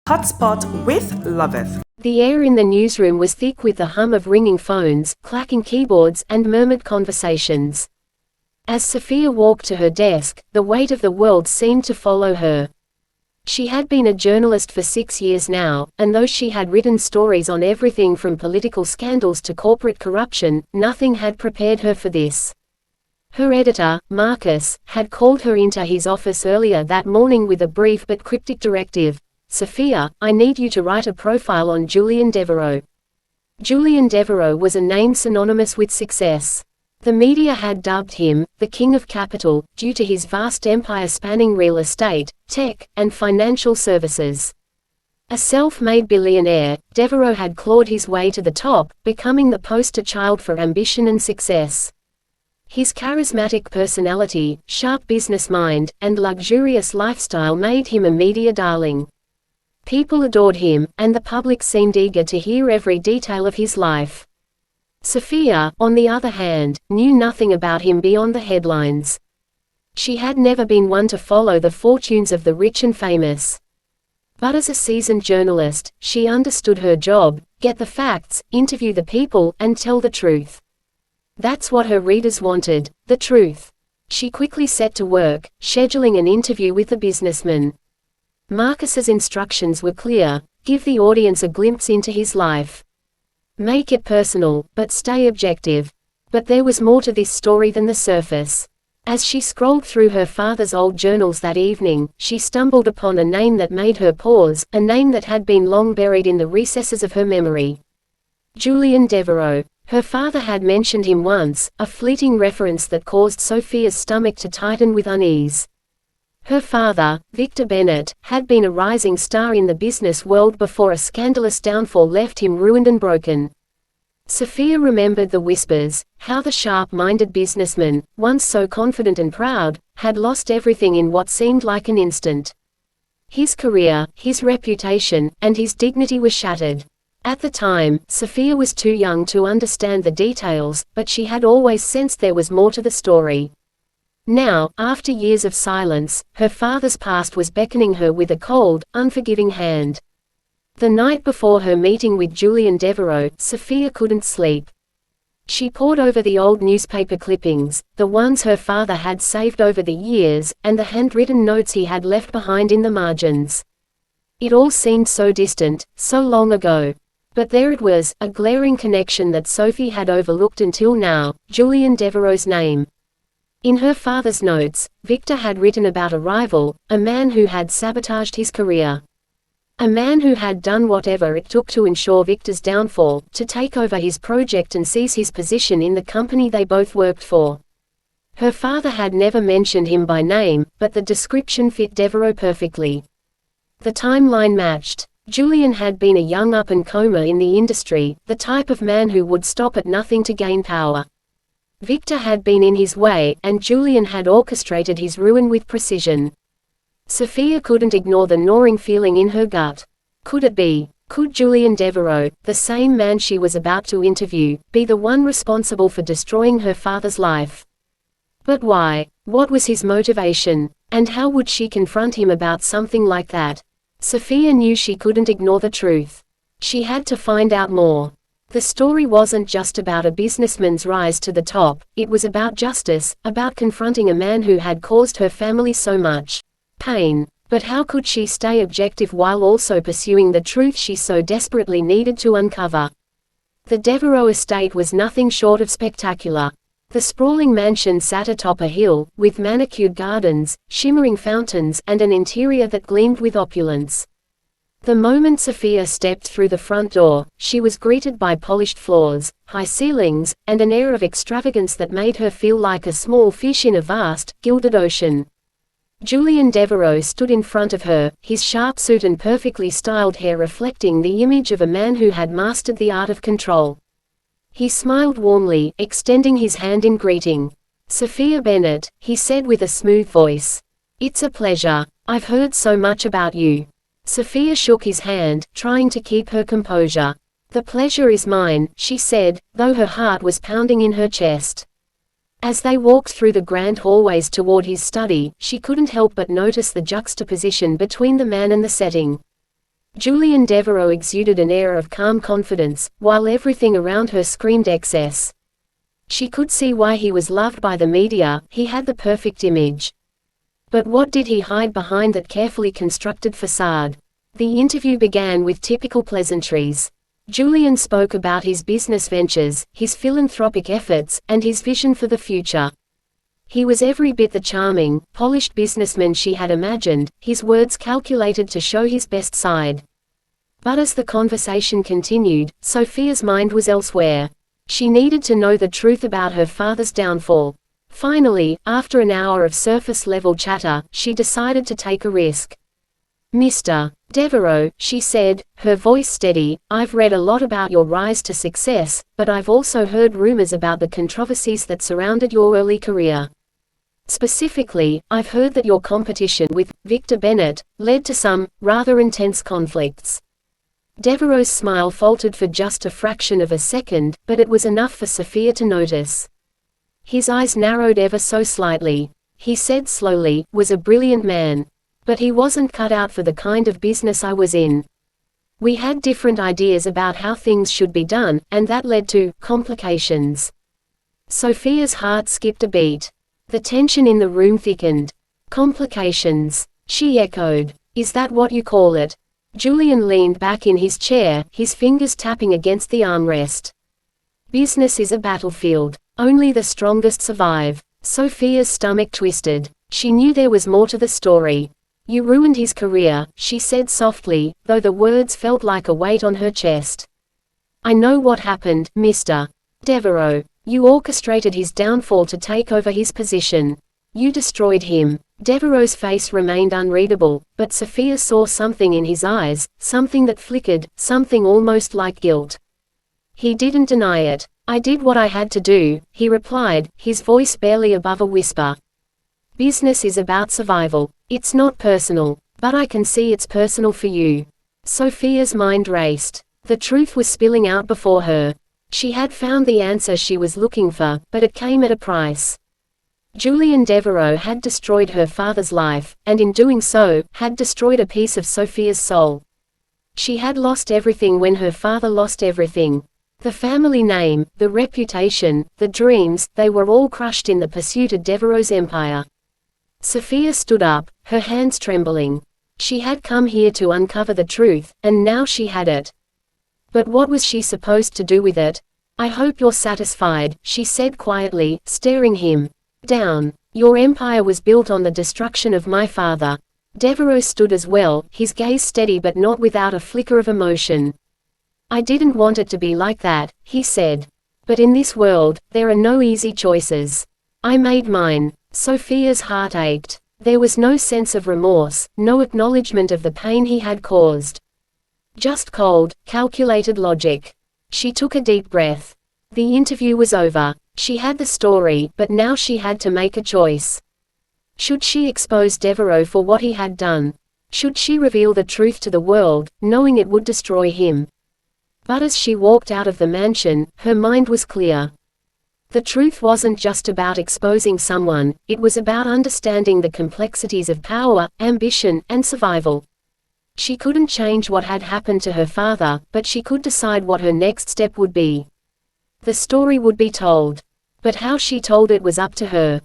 Hotspot with Loveth. The air in the newsroom was thick with the hum of ringing phones, clacking keyboards, and murmured conversations. As Sophia walked to her desk, the weight of the world seemed to follow her. She had been a journalist for 6 years now, and though she had written stories on everything from political scandals to corporate corruption, nothing had prepared her for this. Her editor, Marcus, had called her into his office earlier that morning with a brief but cryptic directive. "Sophia, I need you to write a profile on Julian Devereux." Julian Devereux was a name synonymous with success. The media had dubbed him the King of Capital, due to his vast empire spanning real estate, tech, and financial services. A self-made billionaire, Devereux had clawed his way to the top, becoming the poster child for ambition and success. His charismatic personality, sharp business mind, and luxurious lifestyle made him a media darling. People adored him, and the public seemed eager to hear every detail of his life. Sophia, on the other hand, knew nothing about him beyond the headlines. She had never been one to follow the fortunes of the rich and famous. But as a seasoned journalist, she understood her job: get the facts, interview the people, and tell the truth. That's what her readers wanted, the truth. She quickly set to work, scheduling an interview with the businessman. Marcus's instructions were clear: give the audience a glimpse into his life. Make it personal, but stay objective. But there was more to this story than the surface. As she scrolled through her father's old journals that evening, she stumbled upon a name that made her pause, a name that had been long buried in the recesses of her memory. Julian Devereux. Her father had mentioned him once, a fleeting reference that caused Sophia's stomach to tighten with unease. Her father, Victor Bennet, had been a rising star in the business world before a scandalous downfall left him ruined and broken. Sophia remembered the whispers, how the sharp-minded businessman, once so confident and proud, had lost everything in what seemed like an instant. His career, his reputation, and his dignity were shattered. At the time, Sophia was too young to understand the details, but she had always sensed there was more to the story. Now, after years of silence, her father's past was beckoning her with a cold, unforgiving hand. The night before her meeting with Julian Devereux, Sophia couldn't sleep. She pored over the old newspaper clippings, the ones her father had saved over the years, and the handwritten notes he had left behind in the margins. It all seemed so distant, so long ago. But there it was, a glaring connection that Sophie had overlooked until now: Julian Devereux's name. In her father's notes, Victor had written about a rival, a man who had sabotaged his career. A man who had done whatever it took to ensure Victor's downfall, to take over his project and seize his position in the company they both worked for. Her father had never mentioned him by name, but the description fit Devereux perfectly. The timeline matched. Julian had been a young up-and-comer in the industry, the type of man who would stop at nothing to gain power. Victor had been in his way, and Julian had orchestrated his ruin with precision. Sophia couldn't ignore the gnawing feeling in her gut. Could it be? Could Julian Devereux, the same man she was about to interview, be the one responsible for destroying her father's life? But why? What was his motivation? And how would she confront him about something like that? Sophia knew she couldn't ignore the truth. She had to find out more. The story wasn't just about a businessman's rise to the top, it was about justice, about confronting a man who had caused her family so much pain. But how could she stay objective while also pursuing the truth she so desperately needed to uncover? The Devereux estate was nothing short of spectacular. The sprawling mansion sat atop a hill, with manicured gardens, shimmering fountains, and an interior that gleamed with opulence. The moment Sophia stepped through the front door, she was greeted by polished floors, high ceilings, and an air of extravagance that made her feel like a small fish in a vast, gilded ocean. Julian Devereux stood in front of her, his sharp suit and perfectly styled hair reflecting the image of a man who had mastered the art of control. He smiled warmly, extending his hand in greeting. "Sophia Bennet," he said with a smooth voice. "It's a pleasure. I've heard so much about you." Sophia shook his hand, trying to keep her composure. "The pleasure is mine," she said, though her heart was pounding in her chest. As they walked through the grand hallways toward his study, she couldn't help but notice the juxtaposition between the man and the setting. Julian Devereux exuded an air of calm confidence, while everything around her screamed excess. She could see why he was loved by the media. He had the perfect image. But what did he hide behind that carefully constructed facade? The interview began with typical pleasantries. Julian spoke about his business ventures, his philanthropic efforts, and his vision for the future. He was every bit the charming, polished businessman she had imagined, his words calculated to show his best side. But as the conversation continued, Sophia's mind was elsewhere. She needed to know the truth about her father's downfall. Finally, after an hour of surface-level chatter, she decided to take a risk. "Mr. Devereux," she said, her voice steady, "I've read a lot about your rise to success, but I've also heard rumors about the controversies that surrounded your early career. Specifically, I've heard that your competition with Victor Bennett led to some rather intense conflicts." Devereux's smile faltered for just a fraction of a second, but it was enough for Sophia to notice. His eyes narrowed ever so slightly. He said slowly, "Was a brilliant man. But he wasn't cut out for the kind of business I was in. We had different ideas about how things should be done, and that led to complications." Sophia's heart skipped a beat. The tension in the room thickened. "Complications," she echoed. "Is that what you call it?" Julian leaned back in his chair, his fingers tapping against the armrest. "Business is a battlefield. Only the strongest survive." Sophia's stomach twisted. She knew there was more to the story. "You ruined his career," she said softly, though the words felt like a weight on her chest. "I know what happened, Mr. Devereux. You orchestrated his downfall to take over his position. You destroyed him." Devereux's face remained unreadable, but Sophia saw something in his eyes, something that flickered, something almost like guilt. He didn't deny it. "I did what I had to do," he replied, his voice barely above a whisper. "Business is about survival. It's not personal. But I can see it's personal for you." Sophia's mind raced. The truth was spilling out before her. She had found the answer she was looking for, but it came at a price. Julian Devereux had destroyed her father's life, and in doing so, had destroyed a piece of Sophia's soul. She had lost everything when her father lost everything. The family name, the reputation, the dreams, they were all crushed in the pursuit of Devereux's empire. Sophia stood up, her hands trembling. She had come here to uncover the truth, and now she had it. But what was she supposed to do with it? "I hope you're satisfied," she said quietly, staring him down. "Your empire was built on the destruction of my father." Devereux stood as well, his gaze steady but not without a flicker of emotion. "I didn't want it to be like that," he said. "But in this world, there are no easy choices. I made mine." Sophia's heart ached. There was no sense of remorse, no acknowledgement of the pain he had caused. Just cold, calculated logic. She took a deep breath. The interview was over. She had the story, but now she had to make a choice. Should she expose Devereux for what he had done? Should she reveal the truth to the world, knowing it would destroy him? But as she walked out of the mansion, her mind was clear. The truth wasn't just about exposing someone, it was about understanding the complexities of power, ambition, and survival. She couldn't change what had happened to her father, but she could decide what her next step would be. The story would be told. But how she told it was up to her.